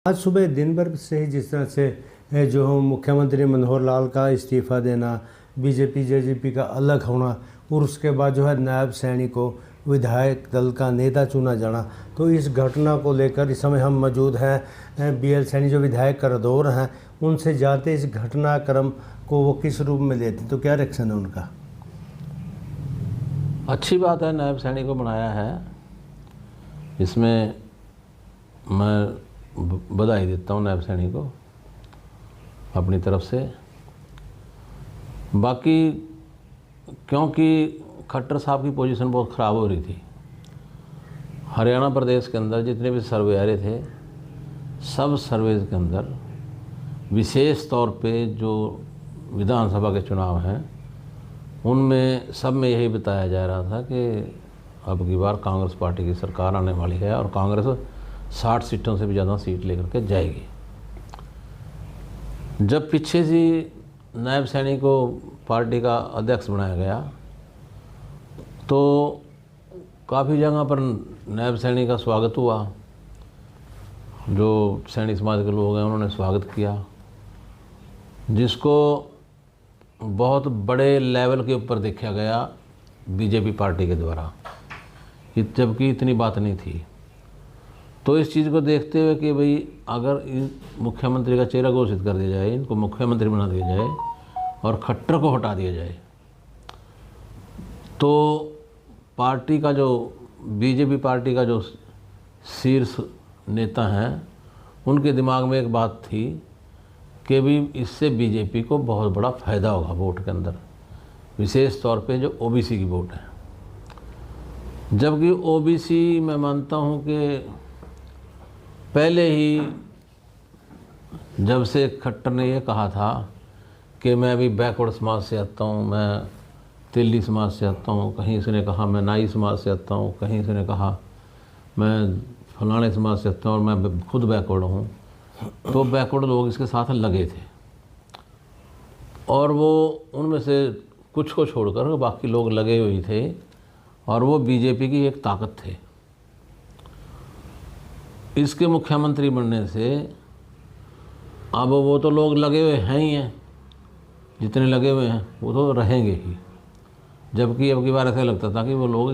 आज सुबह दिन भर से ही जिस तरह से जो मुख्यमंत्री मनोहर लाल का इस्तीफ़ा देना, बीजेपी जेजेपी का अलग होना और उसके बाद जो है नायब सैनी को विधायक दल का नेता चुना जाना, तो इस घटना को लेकर इस समय हम मौजूद हैं BL सैनी जो विधायक करदौर हैं, उनसे जाते इस घटनाक्रम को वो किस रूप में लेते, तो क्या रिएक्शन है उनका? अच्छी बात है, नायब सैनी को बनाया है, इसमें मैं बधाई देता हूँ नायब सैनी को अपनी तरफ से। बाकी क्योंकि खट्टर साहब की पोजीशन बहुत ख़राब हो रही थी, हरियाणा प्रदेश के अंदर जितने भी सर्वे आ रहे थे, सब सर्वेज के अंदर विशेष तौर पे जो विधानसभा के चुनाव हैं उनमें सब में यही बताया जा रहा था कि अब की बार कांग्रेस पार्टी की सरकार आने वाली है और कांग्रेस 60 सीटों से भी ज़्यादा सीट लेकर के जाएगी। जब पीछे से नायब सैनी को पार्टी का अध्यक्ष बनाया गया तो काफ़ी जगह पर नायब सैनी का स्वागत हुआ, जो सैनी समाज के लोग हैं उन्होंने स्वागत किया, जिसको बहुत बड़े लेवल के ऊपर देखा गया बीजेपी पार्टी के द्वारा, जबकि इतनी बात नहीं थी। तो इस चीज़ को देखते हुए कि भाई अगर मुख्यमंत्री का चेहरा घोषित कर दिया जाए, इनको मुख्यमंत्री बना दिया जाए और खट्टर को हटा दिया जाए, तो पार्टी का जो बीजेपी पार्टी का जो शीर्ष नेता हैं उनके दिमाग में एक बात थी कि भी इससे बीजेपी को बहुत बड़ा फ़ायदा होगा वोट के अंदर, विशेष तौर पे जो ओबीसी की वोट है। जबकि ओबीसी मैं मानता हूँ कि पहले ही जब से खट्टर ने ये कहा था कि मैं अभी बैकवर्ड समाज से आता हूँ, मैं तेली समाज से आता हूँ, कहीं इसने कहा मैं नाई समाज से आता हूँ, कहीं इसने कहा मैं फलाने समाज से आता हूँ और मैं खुद बैकवर्ड हूँ, तो बैकवर्ड लोग इसके साथ लगे थे और वो उनमें से कुछ को छोड़कर बाकी लोग लगे हुए थे और वो बीजेपी की एक ताकत थे। इसके मुख्यमंत्री बनने से अब वो तो लोग लगे हुए हैं ही हैं, जितने लगे हुए हैं वो तो रहेंगे ही, जबकि अब की बार ऐसा लगता था कि वो लोग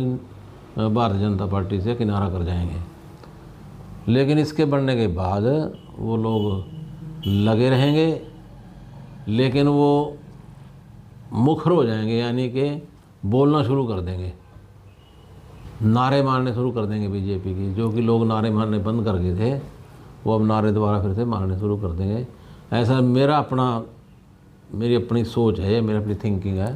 भारतीय जनता पार्टी से किनारा कर जाएंगे, लेकिन इसके बनने के बाद वो लोग लगे रहेंगे, लेकिन वो मुखर हो जाएंगे, यानी कि बोलना शुरू कर देंगे, नारे मारने शुरू कर देंगे बीजेपी की, जो कि लोग नारे मारने बंद कर गए थे वो अब नारे दोबारा फिर से मारने शुरू कर देंगे। ऐसा मेरी अपनी सोच है, मेरी अपनी थिंकिंग है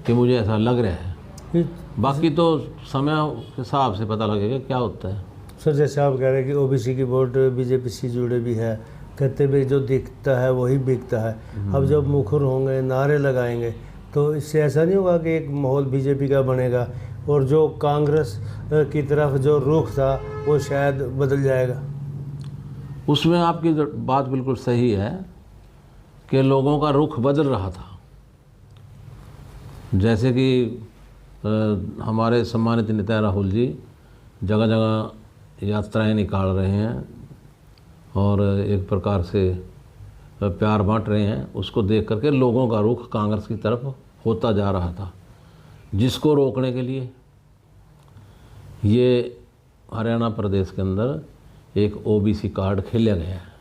कि मुझे ऐसा लग रहा है। बाकी तो समय के हिसाब से पता लगेगा क्या होता है। सर जैसे आप कह रहे हैं कि ओबीसी की वोट बीजेपी से जुड़े भी है, कहते भी जो दिखता है वही बिकता है। अब जब मुखर होंगे, नारे लगाएंगे, तो इससे ऐसा नहीं होगा कि एक माहौल बीजेपी का बनेगा और जो कांग्रेस की तरफ जो रुख था वो शायद बदल जाएगा? उसमें आपकी बात बिल्कुल सही है कि लोगों का रुख बदल रहा था। जैसे कि हमारे सम्मानित नेता राहुल जी जगह जगह यात्राएं निकाल रहे हैं और एक प्रकार से प्यार बांट रहे हैं, उसको देख करके लोगों का रुख कांग्रेस की तरफ होता जा रहा था, जिसको रोकने के लिए ये हरियाणा प्रदेश के अंदर एक ओबीसी कार्ड खेला गया है।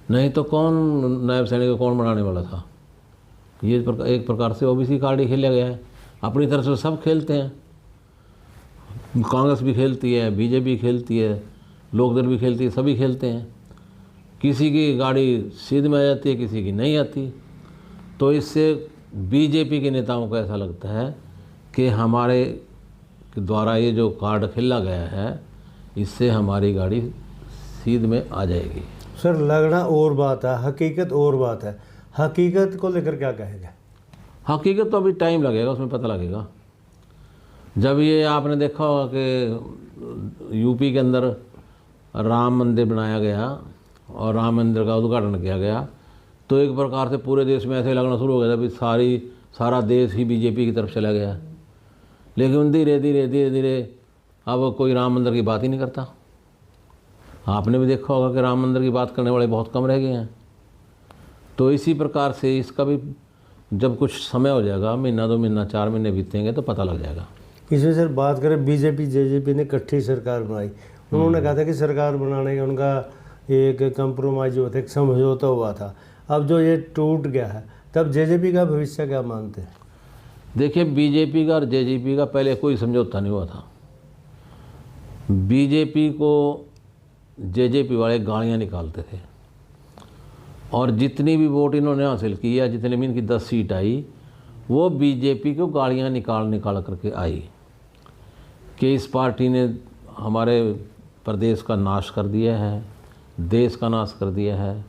नहीं तो कौन नायब सैनी को कौन बनाने वाला था? ये एक प्रकार से ओबीसी कार्ड ही खेला गया है। अपनी तरफ से सब खेलते हैं, कांग्रेस भी खेलती है, बीजेपी खेलती है, लोकदल भी खेलती है, सभी खेलते हैं। किसी की गाड़ी सीध में आ जाती है, किसी की नहीं आती। तो इससे बीजेपी के नेताओं को ऐसा लगता है कि हमारे द्वारा ये जो कार्ड खेला गया है इससे हमारी गाड़ी सीध में आ जाएगी। सर लगना और बात है, हकीकत और बात है। हकीकत को लेकर क्या कहेगा? हकीकत तो अभी टाइम लगेगा, उसमें पता लगेगा। जब ये आपने देखा होगा कि यूपी के अंदर राम मंदिर बनाया गया और राम मंदिर का उद्घाटन किया गया, तो एक प्रकार से पूरे देश में ऐसे लगना शुरू हो गया था भी सारा देश ही बीजेपी की तरफ चला गया। लेकिन धीरे धीरे अब कोई राम मंदिर की बात ही नहीं करता। आपने भी देखा होगा कि राम मंदिर की बात करने वाले बहुत कम रह गए हैं। तो इसी प्रकार से इसका भी जब कुछ समय हो जाएगा, महीना 2 महीना 4 महीने बीतेंगे तो पता लग जाएगा। इसमें सर बात करें बीजेपी जेजेपी ने इकट्ठी सरकार बनाई, उन्होंने कहा था कि सरकार बनाने का उनका एक कंप्रोमाइज हुआ था, एक समझौता हुआ था। अब जो ये टूट गया है, तब जेजेपी का भविष्य क्या मानते हैं? देखिए, बीजेपी का और जेजेपी का पहले कोई समझौता नहीं हुआ था। बीजेपी को जेजेपी वाले गालियाँ निकालते थे और जितनी भी वोट इन्होंने हासिल की या जितने भी इनकी 10 सीट आई, वो बीजेपी को गालियाँ निकाल करके आई कि इस पार्टी ने हमारे प्रदेश का नाश कर दिया है, देश का नाश कर दिया है,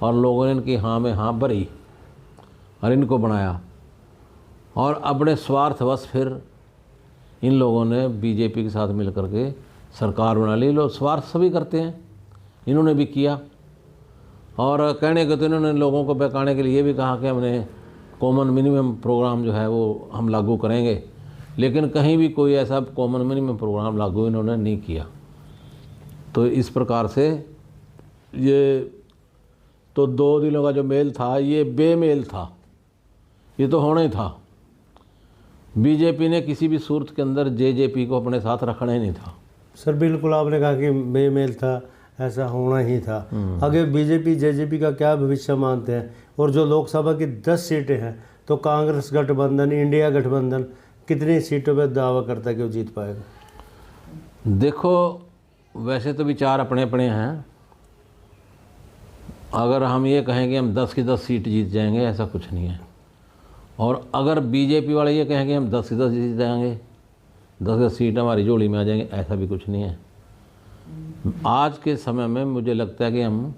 और लोगों ने इनकी हाँ में हाँ भरी और इनको बनाया। और अपने स्वार्थवश फिर इन लोगों ने बीजेपी के साथ मिल करके सरकार बना ली। लोग स्वार्थ सभी करते हैं, इन्होंने भी किया। और कहने के तो इन्होंने लोगों को बहकाने के लिए भी कहा कि हमने कॉमन मिनिमम प्रोग्राम जो है वो हम लागू करेंगे, लेकिन कहीं भी कोई ऐसा कॉमन मिनिमम प्रोग्राम लागू इन्होंने नहीं किया। तो इस प्रकार से ये तो 2 दिनों का जो मेल था ये बेमेल था, ये तो होना ही था। बीजेपी ने किसी भी सूरत के अंदर जेजेपी को अपने साथ रखना ही नहीं था। सर बिल्कुल आपने कहा कि बेमेल था, ऐसा होना ही था। आगे बीजेपी जेजेपी का क्या भविष्य मानते हैं? और जो लोकसभा की 10 सीटें हैं, तो कांग्रेस गठबंधन, इंडिया गठबंधन कितनी सीटों पर दावा करता है कि वो जीत पाएगा? देखो, वैसे तो विचार अपने अपने हैं। अगर हम ये कहें कि हम 10 की 10 सीट जीत जाएंगे, ऐसा कुछ नहीं है। और अगर बीजेपी वाले ये कहें कि हम 10 की 10 जीत जाएंगे, 10 सीट हमारी झोली में आ जाएंगे, ऐसा भी कुछ नहीं है। आज के समय में मुझे लगता है कि हम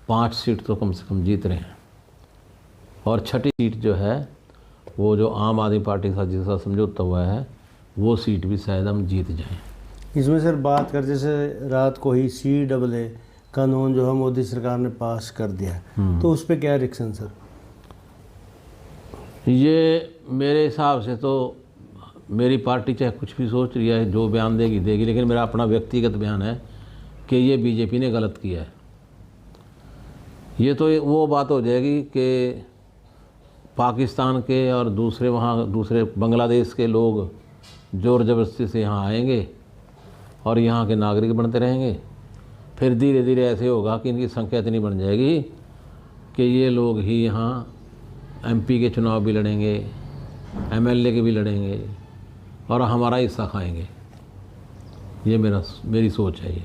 5 सीट तो कम से कम जीत रहे हैं, और 6ठी सीट जो है वो जो आम आदमी पार्टी के साथ जिसका समझौता हुआ है, वो सीट भी शायद हम जीत जाएं। इसमें सर बात कर, जैसे रात को ही CAA कानून जो है मोदी सरकार ने पास कर दिया है, तो उस पर क्या रिएक्शन सर? ये मेरे हिसाब से तो मेरी पार्टी चाहे कुछ भी सोच रही है, जो बयान देगी, लेकिन मेरा अपना व्यक्तिगत बयान है कि ये बीजेपी ने गलत किया है। ये तो वो बात हो जाएगी कि पाकिस्तान के और दूसरे बांग्लादेश के लोग ज़ोर ज़बरदस्ती से यहाँ आएंगे और यहाँ के नागरिक बनते रहेंगे। फिर धीरे धीरे ऐसे होगा कि इनकी संख्या इतनी बढ़ जाएगी कि ये लोग ही यहाँ MP के चुनाव भी लड़ेंगे, MLA के भी लड़ेंगे और हमारा हिस्सा खाएंगे। ये मेरी सोच है। ये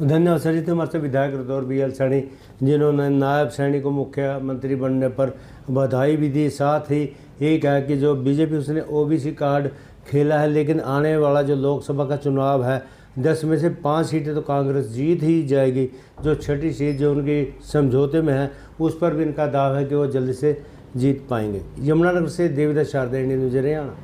धन्यवाद सर जी। तो हमारे विधायक रतौर BL सैनी, जिन्होंने नायब सैनी को मुख्यमंत्री बनने पर बधाई भी दी, साथ ही यही कहा कि जो बीजेपी उसने OBC कार्ड खेला है, लेकिन आने वाला जो लोकसभा का चुनाव है, 10 में से 5 सीटें तो कांग्रेस जीत ही जाएगी। जो 6ठी सीट जो उनकी समझौते में है, उस पर भी इनका दावा है कि वो जल्दी से जीत पाएंगे। यमुनानगर से देवीदास शारदा, इंडियन न्यूज़, हरियाणा।